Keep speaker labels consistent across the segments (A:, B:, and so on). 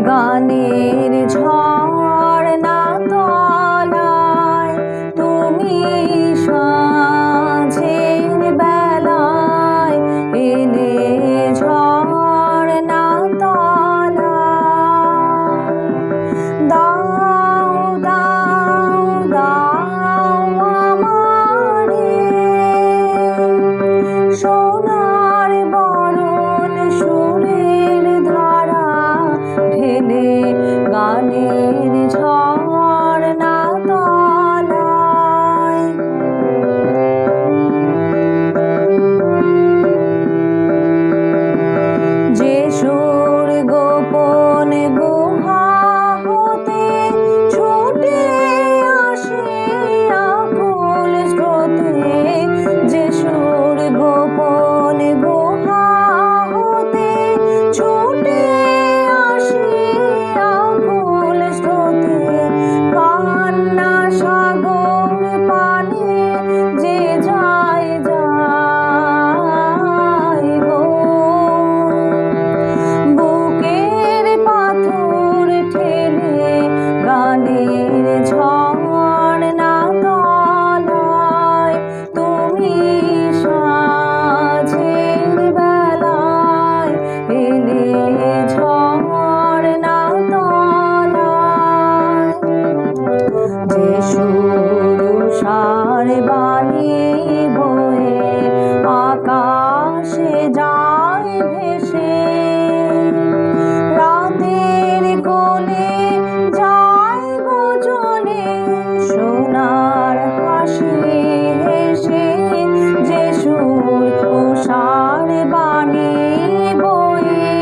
A: গানের ঝর্ণা তলায় তুমি সাঁঝের বেলায় এলে ঝর্ণা তলায়। দাও দাও দাও আমারে সোনার বরণ সুরের ধারা ঢেলে গানের ঝর্ণা তলায়। যে সুর গোপন গুহা হতে ছুটে আসে আকুল স্রোতে, যে সুর গোপন গুহা হতে ছুটে আসে আকুল স্রোতে, কান্না সাগর পানে যে যায় যায় গো। বুকের পাথর ঠেলে গানের ঝর্ণা তলায় তুমি সাঁঝের বেলায় এলে ঝর্ণা তলায়। যে সুরসার বাণী বয়ে আকাশে যায় ভেসে, রাতের কোলে যায় গজলে সোনার হাসি হেসে, যে সুরসার বাণী বয়ে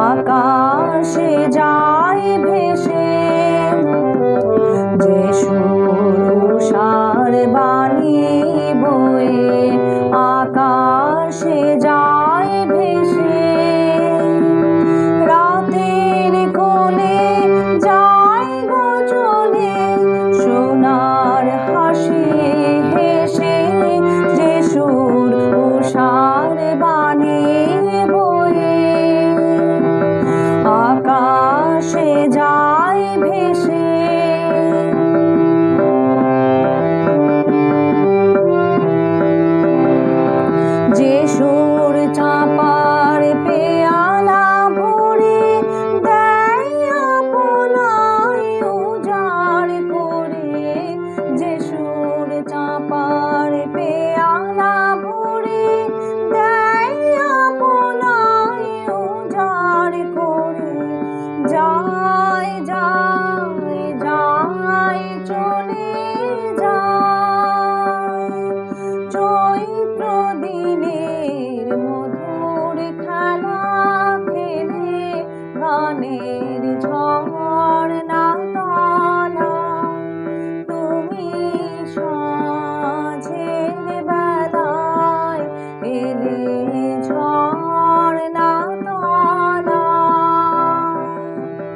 A: আকাশে যায় ভেসে, যে সুরসার বাণী বয়ে আকাশে যায় ভেসে, রাতের কোলে যায় গজলে সোনার হাসি হেসে, যে সুরসার বাণী বয়ে আকাশে যায় ভেসে। যে সুর চাঁপার পেয়ালা ভরে দেয় আপনায় উজাড় করে, যে সুর চাঁপার পেয়ালা ভরে দেয় আপনায় উজাড় করে, যায় যায় যায় চলে যায় চৈত্র দিনের মধুর খেলা খেলে গানের